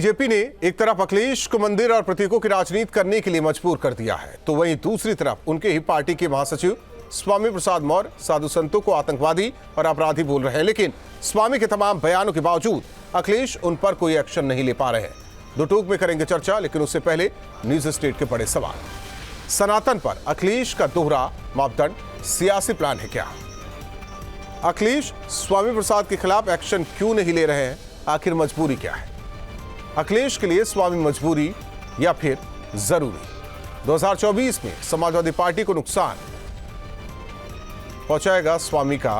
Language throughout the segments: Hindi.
बीजेपी ने एक तरफ अखिलेश को मंदिर और प्रतीकों की राजनीति करने के लिए मजबूर कर दिया है, तो वहीं दूसरी तरफ उनके ही पार्टी के महासचिव स्वामी प्रसाद मौर्य साधु संतों को आतंकवादी और अपराधी बोल रहे हैं। लेकिन स्वामी के तमाम बयानों के बावजूद अखिलेश उन पर कोई एक्शन नहीं ले पा रहे हैं। दो टूक में करेंगे चर्चा, लेकिन उससे पहले न्यूज स्टेट के बड़े सवाल। सनातन पर अखिलेश का दोहरा मापदंड सियासी प्लान है क्या? अखिलेश स्वामी प्रसाद के खिलाफ एक्शन क्यों नहीं ले रहे हैं? आखिर मजबूरी क्या है? अखिलेश के लिए स्वामी मजबूरी या फिर जरूरी? 2024 में समाजवादी पार्टी को नुकसान पहुंचाएगा स्वामी का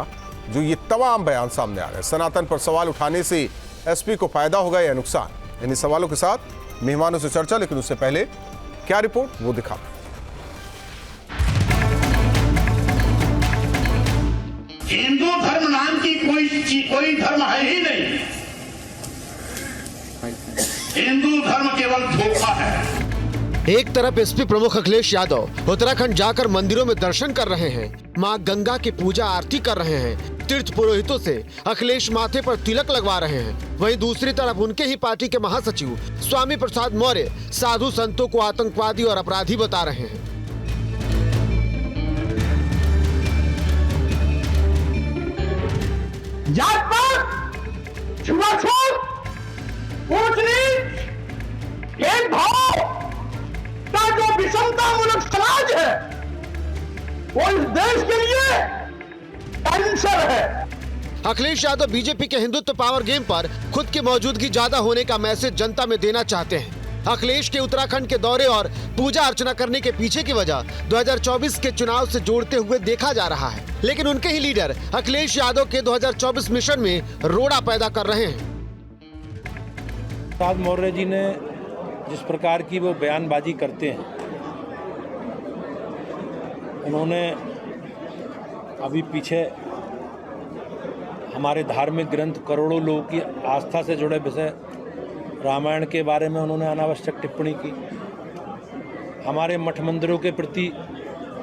जो ये तमाम बयान सामने आ रहे हैं। सनातन पर सवाल उठाने से एसपी को फायदा होगा या नुकसान? इन्हीं सवालों के साथ मेहमानों से चर्चा, लेकिन उससे पहले क्या रिपोर्ट वो दिखाते हैं। हिंदू धर्म नाम की कोई धर्म है ही नहीं। हिंदू धर्म केवल धोखा है। एक तरफ एसपी प्रमुख अखिलेश यादव उत्तराखंड जाकर मंदिरों में दर्शन कर रहे हैं, मां गंगा की पूजा आरती कर रहे हैं, तीर्थ पुरोहितों से अखिलेश माथे पर तिलक लगवा रहे हैं। वहीं दूसरी तरफ उनके ही पार्टी के महासचिव स्वामी प्रसाद मौर्य साधु संतों को आतंकवादी और अपराधी बता रहे हैं। जात पात, छुआछूत, ऊंच-नीच, भेदभाव का जो विषमतामूलक समाज है, वो इस देश के लिए कैंसर है। अखिलेश यादव बीजेपी के हिंदुत्व पावर गेम पर खुद की मौजूदगी ज्यादा होने का मैसेज जनता में देना चाहते हैं। अखिलेश के उत्तराखंड के दौरे और पूजा अर्चना करने के पीछे की वजह 2024 के चुनाव से जोड़ते हुए देखा जा रहा है। लेकिन उनके ही लीडर अखिलेश यादव के 2024 मिशन में रोड़ा पैदा कर रहे हैं। प्रसाद मौर्य जी ने जिस प्रकार की वो बयानबाजी करते हैं, उन्होंने अभी पीछे हमारे धार्मिक ग्रंथ, करोड़ों लोगों की आस्था से जुड़े विषय रामायण के बारे में उन्होंने अनावश्यक टिप्पणी की। हमारे मठ मंदिरों के प्रति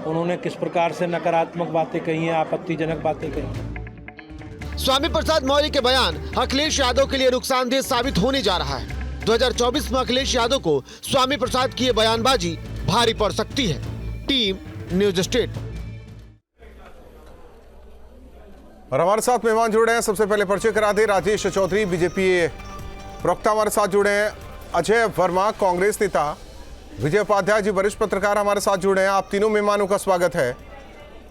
उन्होंने किस प्रकार से नकारात्मक बातें कही हैं, आपत्तिजनक बातें कही। स्वामी प्रसाद मौर्य के बयान अखिलेश यादव के लिए नुकसानदेह साबित होने जा रहा है। 2024 में अखिलेश यादव को स्वामी प्रसाद की ये बयानबाजी भारी पड़ सकती है। Team news state. और हमारे साथ मेहमान जुड़ रहे हैं। सबसे पहले परिचय करा दे, राजेश चौधरी बीजेपी प्रवक्ता हमारे साथ जुड़े हैं, अजय वर्मा कांग्रेस नेता, विजय उपाध्याय जी वरिष्ठ पत्रकार हमारे साथ जुड़े हैं। आप तीनों मेहमानों का स्वागत है।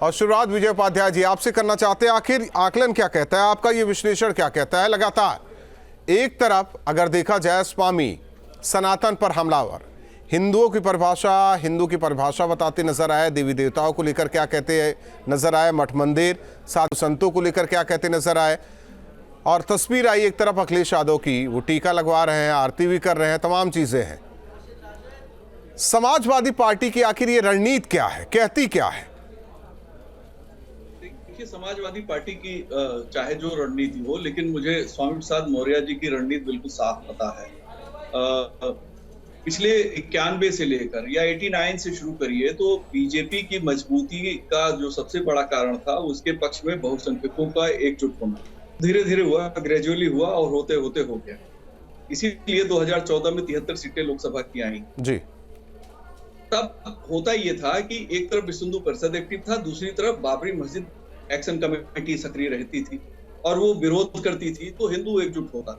और शुरुआत विजय उपाध्याय जी आपसे करना चाहते हैं, आखिर आकलन क्या कहता है, आपका ये विश्लेषण क्या कहता है? लगातार एक तरफ अगर देखा जाए स्वामी सनातन पर हमलावर, हिंदू की परिभाषा बताते नजर आए, देवी देवताओं को लेकर क्या कहते नजर आए, मठ मंदिर साधु संतों को लेकर क्या कहते नजर आए, और तस्वीर आई एक तरफ अखिलेश यादव की, वो टीका लगवा रहे हैं, आरती भी कर रहे हैं, तमाम चीजें हैं। समाजवादी पार्टी की आखिर ये रणनीति क्या है, कहती क्या है? देखिए, समाजवादी पार्टी की चाहे जो रणनीति हो, लेकिन मुझे स्वामी प्रसाद मौर्य जी की रणनीति बिल्कुल साफ पता है। पिछले 91 से लेकर या 89 से शुरू करिए तो बीजेपी की मजबूती का जो सबसे बड़ा कारण था, उसके पक्ष में बहुसंख्यकों का एकजुट होना धीरे धीरे हुआ, ग्रेजुअली हुआ और होते होते हो गया। इसीलिए 2014 में 73 सीटें लोकसभा की आई जी। तब होता ये था कि एक तरफ विश्व हिंदू परिषद एक्टिव था, दूसरी तरफ बाबरी मस्जिद एक्शन कमेटी सक्रिय रहती थी और वो विरोध करती थी, तो हिंदू एकजुट होता।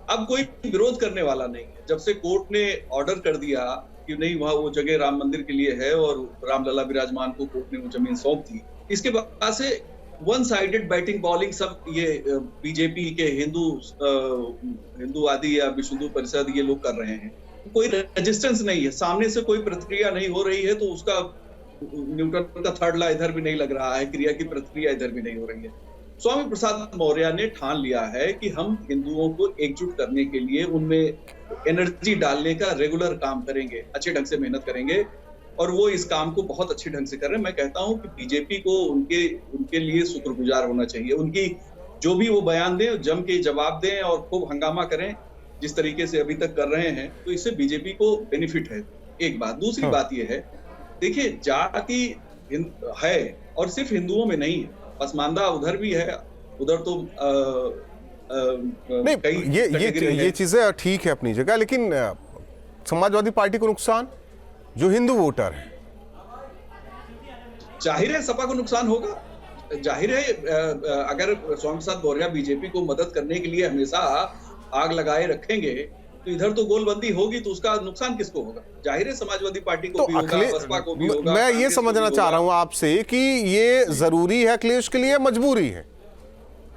अब कोई विरोध करने वाला नहीं है। जब से कोर्ट ने ऑर्डर कर दिया कि नहीं, वहां वो जगह राम मंदिर के लिए है और रामलला विराजमान को कोर्ट ने वो जमीन सौंप दी, इसके बाद से वन साइडेड बैटिंग बॉलिंग सब ये बीजेपी के हिंदूवादी या विश्व हिंदू परिषद ये लोग कर रहे हैं। कोई रेजिस्टेंस नहीं है, सामने से कोई प्रतिक्रिया नहीं हो रही है, तो उसका न्यूटन का थर्ड लॉ इधर भी नहीं लग रहा है, क्रिया की प्रतिक्रिया इधर भी नहीं हो रही है। स्वामी प्रसाद मौर्य ने ठान लिया है कि हम हिंदुओं को एकजुट करने के लिए उनमें एनर्जी डालने का रेगुलर काम करेंगे, अच्छे ढंग से मेहनत करेंगे, और वो इस काम को बहुत अच्छे ढंग से कर रहे हैं। मैं कहता हूं कि बीजेपी को उनके लिए शुक्रगुजार होना चाहिए। उनकी जो भी वो बयान दें, जम के जवाब दें और खूब हंगामा करें जिस तरीके से अभी तक कर रहे हैं, तो इससे बीजेपी को बेनिफिट है। एक बात। दूसरी बात ये है, देखिए, जाति है और सिर्फ हिंदुओं में नहीं है, पसमानदा उधर भी है। उधर तो नहीं, कई कैटेगरी ये है। चीजें ठीक है अपनी जगह, लेकिन समाजवादी पार्टी को नुकसान जो हिंदू वोटर है। जाहिर है सपा को नुकसान होगा। जाहिर है अगर स्वामी प्रसाद मौर्य बीजेपी को मदद करने के लिए हमेशा आग लगाए रखेंगे तो इधर तो गोलबंदी होगी, तो उसका नुकसान किसको होगा? जाहिर है समाजवादी पार्टी को तो भी होगा, बसपा को भी होगा। मैं ये कांग्रेस को समझना भी चाह होगा। रहा हूं आपसे कि ये जरूरी है अखिलेश के लिए, मजबूरी है?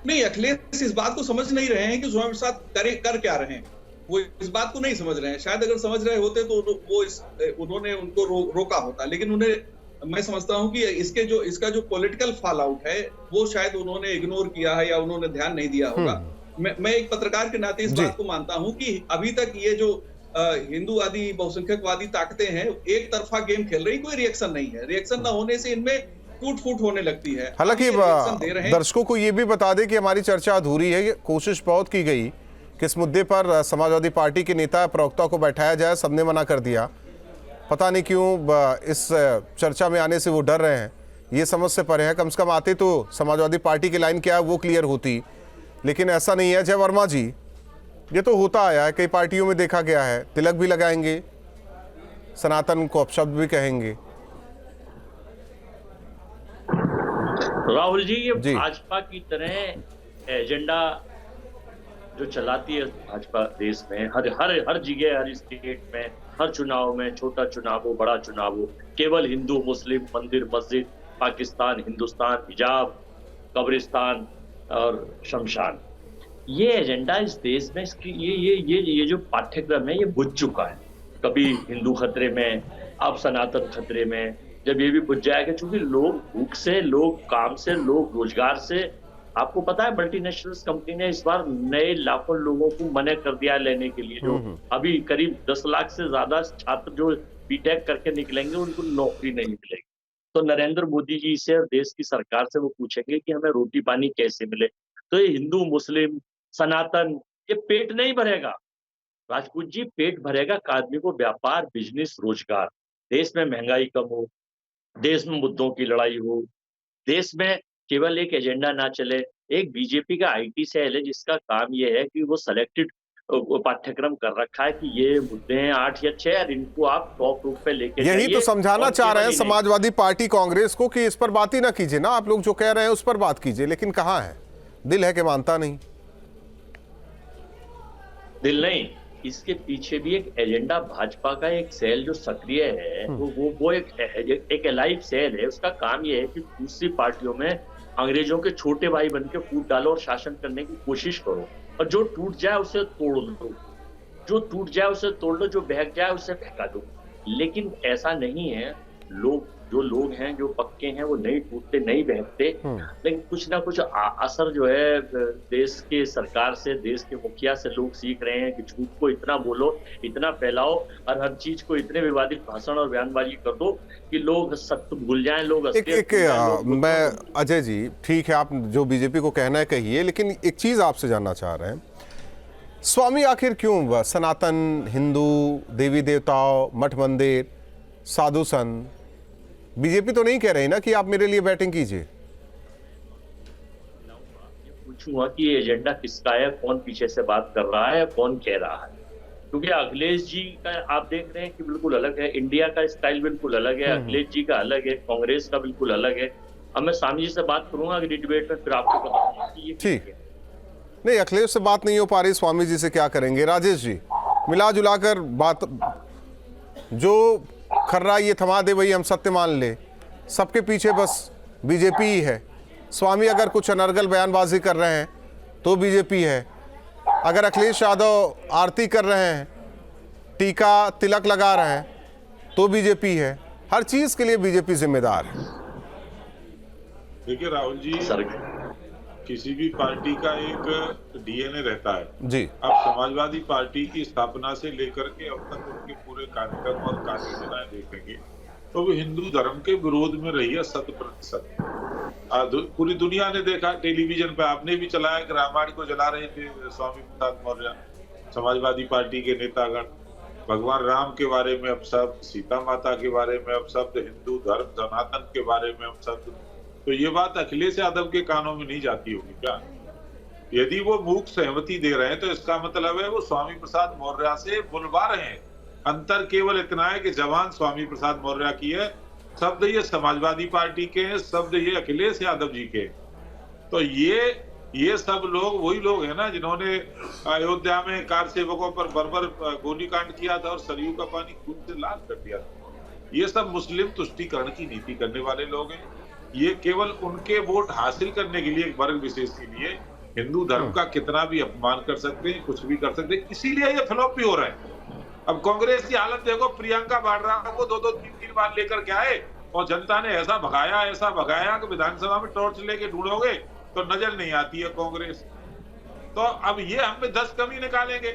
नहीं, अखिलेश इस बात को समझ नहीं रहे हैं कि स्वामी प्रसाद कर क्या रहे हैं। वो इस बात को नहीं समझ रहे हैं। शायद अगर समझ रहे होते तो वो उन्होंने उनको रोका होता, लेकिन उन्हें, मैं समझता हूं कि इसका जो पॉलिटिकल फॉल आउट है वो शायद उन्होंने इग्नोर किया है या उन्होंने ध्यान नहीं दिया होगा। मैं एक पत्रकार के नाते इस बात को मानता हूं कि अभी तक ये जो हिंदूवादी बहुसंख्यकवादी ताकतें हैं एक तरफा गेम खेल रही, कोई रिएक्शन नहीं है। रिएक्शन न होने से इनमें टूट फूट होने लगती है। हालांकि रिएक्शन दे रहे हैं। दर्शकों को ये भी बता दें कि हमारी चर्चा अधूरी है। कोशिश बहुत की गई कि इस मुद्दे पर समाजवादी पार्टी के नेता प्रवक्ता को बैठाया जाए, सबने मना कर दिया। पता नहीं क्यों इस चर्चा में आने से वो डर रहे हैं, ये समझ से परे है। कम से कम आते तो समाजवादी पार्टी की लाइन क्या है वो क्लियर होती, लेकिन ऐसा नहीं है। जय वर्मा जी, ये तो होता आया है, कई पार्टियों में देखा गया है, तिलक भी लगाएंगे, सनातन को अपशब्द भी कहेंगे। राहुल जी, ये जी। भाजपा की तरह एजेंडा जो चलाती है भाजपा देश में, हर जगह, हर स्टेट में, हर चुनाव में, छोटा चुनाव हो बड़ा चुनाव हो, केवल हिंदू मुस्लिम, मंदिर मस्जिद, पाकिस्तान हिंदुस्तान, हिजाब, कब्रिस्तान और शमशान, ये एजेंडा इस देश में, इसकी ये जो पाठ्यक्रम है ये बुझ चुका है। कभी हिंदू खतरे में, अब सनातन खतरे में। जब ये भी बुझ जाएगा, क्योंकि लोग भूख से, लोग काम से, लोग रोजगार से, आपको पता है मल्टीनेशनल कंपनी ने इस बार नए लाखों लोगों को मना कर दिया लेने के लिए। जो अभी करीब 10 लाख से ज्यादा छात्र जो बीटेक करके निकलेंगे उनको नौकरी नहीं मिलेगी। तो नरेंद्र मोदी जी से, देश की सरकार से वो पूछेंगे कि हमें रोटी पानी कैसे मिले। तो ये हिंदू मुस्लिम सनातन, ये पेट नहीं भरेगा राजपूत जी, पेट भरेगा का आदमी को व्यापार, बिजनेस, रोजगार, देश में महंगाई कम हो, देश में मुद्दों की लड़ाई हो, देश में केवल एक एजेंडा ना चले। एक बीजेपी का आईटी सेल है जिसका काम ये है कि वो सेलेक्टेड पाठ्यक्रम कर रखा है कि ये मुद्दे हैं 8 या 6 और इनको आप टॉप रूप पे लेके यही जाइए। तो समझाना और चाह रहे हैं केवल ही समाजवादी पार्टी कांग्रेस को कि इस पर बात ही ना कीजिए ना, आप लोग जो कह रहे हैं उस पर बात कीजिए, लेकिन कहाँ है, दिल है कि मानता नहीं। दिल नहीं, इसके पीछे भी एक एजेंडा, भाजपा का एक सेल जो सक्रिय है, वो एक अलाइव सेल है। उसका काम ये है कि दूसरी पार्टियों में अंग्रेजों के छोटे भाई बन के कूद डालो और शासन करने की कोशिश करो, और जो टूट जाए उसे तोड़ दो, जो टूट जाए उसे तोड़ दो, जो बहक जाए उसे फेंका दो। लेकिन ऐसा नहीं है। जो लोग हैं, जो पक्के हैं, वो नहीं टूटते, नहीं बहकते, लेकिन कुछ ना कुछ असर जो है देश के सरकार से, देश के मुखिया से लोग सीख रहे हैं कि झूठ को इतना बोलो, इतना फैलाओ, और हर चीज को इतने विवादित भाषण और बयानबाजी कर दो कि लोग सत्य भूल जाएं, लोग मैं अजय जी, ठीक है आप जो बीजेपी को कहना है कहिए, लेकिन एक चीज आपसे जानना चाह रहे हैं, स्वामी आखिर क्यों सनातन, हिंदू, देवी देवताओं, मठ मंदिर, साधु संत, बीजेपी तो नहीं कह रही ना कि आप मेरे लिए बैटिंग कीजिए? पूछूंगा कि ये एजेंडा किसका है, कौन पीछे से बात कर रहा है, कौन कह रहा है। क्योंकि अखिलेश जी का आप देख रहे हैं कि बिल्कुल अलग है, इंडिया का स्टाइल बिल्कुल अलग है, अखिलेश जी का अलग है, कांग्रेस का बिल्कुल अलग है। अब मैं स्वामी जी से बात करूंगा अगली डिबेट में, फिर आपको बताऊंगा कि ये ठीक है। नहीं, अखिलेश से बात नहीं हो पा रही, स्वामी जी से क्या करेंगे? राजेश जी, मिला जुलाकर बात, जो खर्रा ये थमा दे वही हम सत्य मान ले, सबके पीछे बस बीजेपी ही है। स्वामी अगर कुछ अनर्गल बयानबाजी कर रहे हैं तो बीजेपी है, अगर अखिलेश यादव आरती कर रहे हैं, टीका तिलक लगा रहे हैं तो बीजेपी है। हर चीज के लिए बीजेपी जिम्मेदार है। देखिए राहुल जी, किसी भी पार्टी का एक डीएनए रहता है जी। अब समाजवादी पार्टी की स्थापना से लेकर के अब तक उनके पूरे कार्यक्रम और कार्ययोजनाएं देखेंगे तो वो हिंदू धर्म के विरोध में रही है 100%। पूरी दुनिया ने देखा, टेलीविजन पे आपने भी चलाया कि रामायण को जला रहे थे स्वामी प्रसाद मौर्य, समाजवादी पार्टी के नेतागण। भगवान राम के बारे में अपशब्द, सीता माता के बारे में अपशब्द, हिंदू धर्म सनातन के बारे में अपशब्द। तो ये बात अखिलेश यादव के कानों में नहीं जाती होगी क्या? यदि वो मूक सहमति दे रहे हैं तो इसका मतलब है वो स्वामी प्रसाद मौर्य से बुलवा रहे हैं। अंतर केवल इतना है कि जवान स्वामी प्रसाद मौर्य की है, शब्द ये समाजवादी पार्टी के हैं, शब्द ये अखिलेश यादव जी के। तो ये सब लोग वही लोग हैं ना जिन्होंने अयोध्या में कार सेवकों पर बर्बर गोलीकांड किया था और सरयू का पानी खून से लाल कर दिया था। ये सब मुस्लिम तुष्टीकरण की नीति करने वाले लोग हैं। ये केवल उनके वोट हासिल करने के लिए, एक वर्ग विशेष के लिए हिंदू धर्म का कितना भी अपमान कर सकते हैं, कुछ भी कर सकते हैं, इसीलिए ये फ्लॉप भी हो रहा है। अब कांग्रेस की हालत देखो, प्रियंका वाड्रा को 2-3 बार लेकर के आए और जनता ने ऐसा भगाया कि विधानसभा में टॉर्च लेके ढूंढोगे तो नजर नहीं आती है कांग्रेस। तो अब ये हम पे 10 कमी निकालेंगे,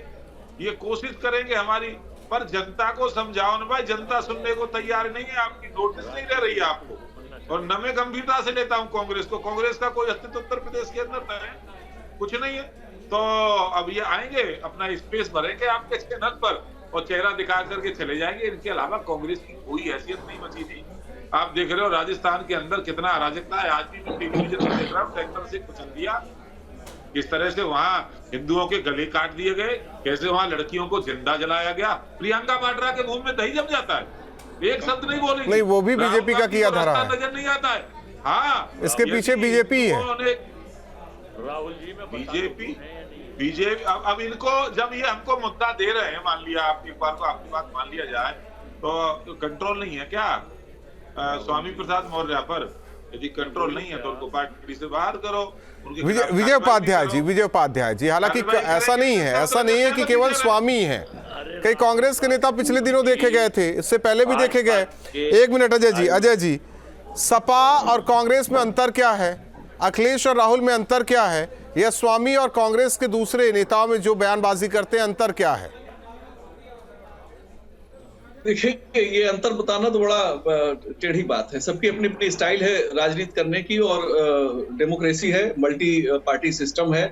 ये कोशिश करेंगे हमारी, पर जनता को समझाओ ना भाई, जनता सुनने को तैयार नहीं है, आपकी नोटिस नहीं ले रही है आपको। और न मैं गंभीरता से लेता हूं कांग्रेस को, कांग्रेस का कोई अस्तित्व उत्तर प्रदेश के अंदर तो है कुछ नहीं है। तो अब ये आएंगे, अपना स्पेस भरेंगे आपके चैनल पर और चेहरा दिखा करके चले जाएंगे। इनके अलावा कांग्रेस की कोई हैसियत नहीं बची थी। आप देख रहे हो राजस्थान के अंदर कितना अराजकता है। आज भी मैं टेलीविजन में देख रहा हूँ, ट्रैक्टर से कुचल दिया, किस तरह से वहां हिंदुओं के गले काट दिए गए, कैसे वहां लड़कियों को जिंदा जलाया गया। प्रियंका वाड्रा के मुंह में दही जम जाता है, एक शब्द नहीं बोलेगी। नहीं, वो भी बीजेपी का किया धरा है, नजर नहीं आता है। हाँ, इसके पीछे बीजेपी है। राहुल जी में बीजेपी अब इनको जब ये हमको मुद्दा दे रहे हैं, मान लिया आपकी बात मान लिया जाए तो कंट्रोल नहीं है क्या स्वामी प्रसाद मौर्य पर? यदि कंट्रोल नहीं है तो उनको पार्टी से बाहर करो। विजय उपाध्याय जी, हालांकि ऐसा नहीं है कि केवल स्वामी है। कई कांग्रेस के नेता पिछले दिनों देखे गए थे, इससे पहले भी देखे गए। एक मिनट अजय जी, सपा और कांग्रेस में अंतर क्या है? अखिलेश और राहुल में अंतर क्या है? या स्वामी और कांग्रेस के दूसरे नेताओं में जो बयानबाजी करते हैं, अंतर क्या है? देखिए, ये अंतर बताना तो बड़ा टेढ़ी बात है। सबकी अपनी अपनी स्टाइल है राजनीति करने की, और डेमोक्रेसी है, मल्टी पार्टी सिस्टम है।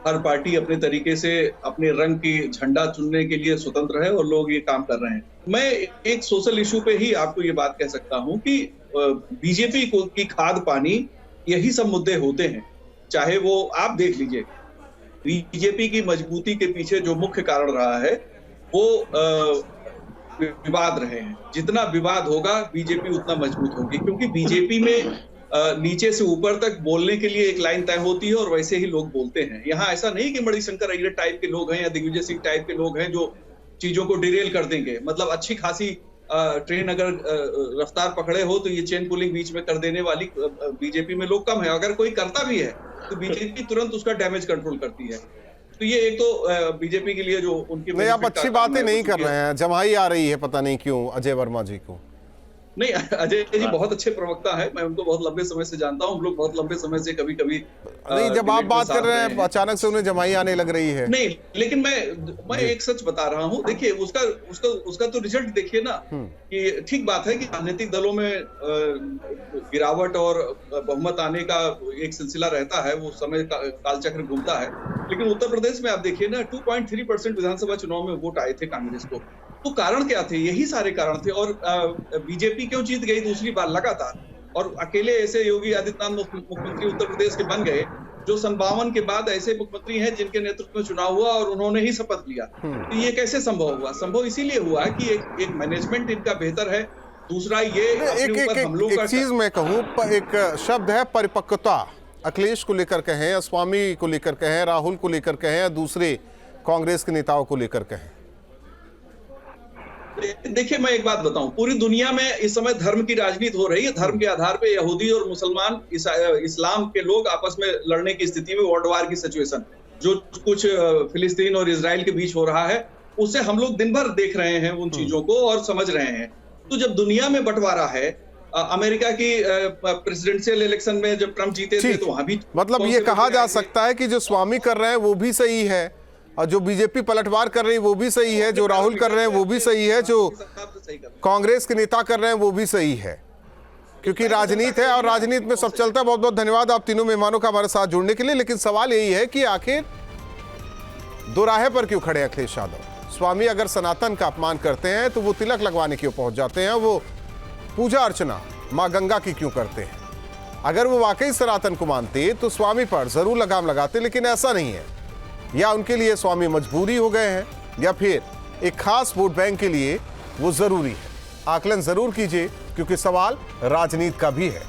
हर पार्टी अपने तरीके से अपने रंग की झंडा चुनने के लिए स्वतंत्र है और लोग ये काम कर रहे हैं। मैं एक सोशल इशू पे ही आपको ये बात कह सकता हूं कि बीजेपी की खाद पानी यही सब मुद्दे होते हैं। चाहे वो आप देख लीजिए, बीजेपी की मजबूती के पीछे जो मुख्य कारण रहा है वो विवाद रहे हैं। जितना विवाद होगा बीजेपी उतना मजबूत होगी, क्योंकि बीजेपी में नीचे से ऊपर तक बोलने के लिए एक लाइन तय होती है और वैसे ही लोग बोलते हैं। यहाँ ऐसा नहीं कि मणिशंकर अय्यर टाइप के लोग हैं या दिग्विजय सिंह टाइप के लोग हैं जो चीजों को डिरेल कर देंगे। मतलब अच्छी खासी ट्रेन अगर रफ्तार पकड़े हो तो ये चेन पुलिंग बीच में कर देने वाली बीजेपी में लोग कम है। अगर कोई करता भी है तो बीजेपी तुरंत उसका डैमेज कंट्रोल करती है। तो ये एक तो बीजेपी के लिए जो उनकी नहीं, आप अच्छी बातें नहीं कर रहे हैं। जमाई आ रही है पता नहीं क्यों अजय वर्मा जी को। नहीं, अजय जी बहुत अच्छे प्रवक्ता है, मैं उनको बहुत लंबे समय से जानता हूं। हम लोग बहुत लंबे समय से कभी कभी नहीं, जब आप बात कर रहे हैं अचानक से उन्हें जमाई आने लग रही है। नहीं, लेकिन मैं एक सच बता रहा हूं। देखिए, उसका तो रिजल्ट देखिए ना, कि ठीक बात है कि राजनीतिक दलों में गिरावट और बहुमत आने का एक सिलसिला रहता है, वो समय कालचक्र घूमता है। लेकिन उत्तर प्रदेश में आप देखिए ना, 2.3% विधानसभा चुनाव में वोट आए थे कांग्रेस को। तो कारण क्या थे? यही सारे कारण थे। और बीजेपी क्यों जीत गई दूसरी बार लगातार? और अकेले ऐसे योगी आदित्यनाथ मुख्यमंत्री उत्तर प्रदेश के बन गए जो 52 के बाद ऐसे मुख्यमंत्री हैं जिनके नेतृत्व में चुनाव हुआ और उन्होंने ही शपथ लिया। तो ये कैसे संभव हुआ? संभव इसीलिए हुआ कि एक मैनेजमेंट इनका बेहतर है। दूसरा ये एक चीज मैं कहूँ, एक शब्द है परिपक्वता। अखिलेश को लेकर कहें या स्वामी को लेकर कहें, राहुल को लेकर कहें या दूसरे कांग्रेस के नेताओं को लेकर कहें। देखिए, मैं एक बात बताऊं, पूरी दुनिया में इस समय धर्म की राजनीति हो रही है। धर्म के आधार पे यहूदी और मुसलमान, इस्लाम के लोग आपस में लड़ने की स्थिति में, वर्ल्ड वार की सिचुएशन जो कुछ फिलिस्तीन और इजराइल के बीच हो रहा है, उससे हम लोग दिन भर देख रहे हैं उन चीजों को और समझ रहे हैं। तो जब दुनिया में बंटवारा है, अमेरिका की प्रेसिडेंशियल इलेक्शन में जब ट्रंप जीते थे तो वहां भी, मतलब ये कहा जा सकता है कि जो स्वामी कर रहे हैं वो भी सही है और जो बीजेपी पलटवार कर रही है वो भी सही है, जो राहुल कर रहे हैं वो भी सही है, जो कांग्रेस के नेता कर रहे हैं वो भी सही है, क्योंकि राजनीति है और राजनीति में सब चलता है। बहुत बहुत धन्यवाद आप तीनों मेहमानों का हमारे साथ जुड़ने के लिए। लेकिन सवाल यही है कि आखिर दो राहे पर क्यों खड़े अखिलेश यादव? स्वामी अगर सनातन का अपमान करते हैं तो वो तिलक लगवाने क्यों पहुंच जाते हैं? वो पूजा अर्चना माँ गंगा की क्यों करते हैं? अगर वो वाकई सनातन को मानते तो स्वामी पर जरूर लगाम लगाते, लेकिन ऐसा नहीं है। या उनके लिए स्वामी मजबूरी हो गए हैं, या फिर एक खास वोट बैंक के लिए वो जरूरी है। आकलन जरूर कीजिए, क्योंकि सवाल राजनीति का भी है।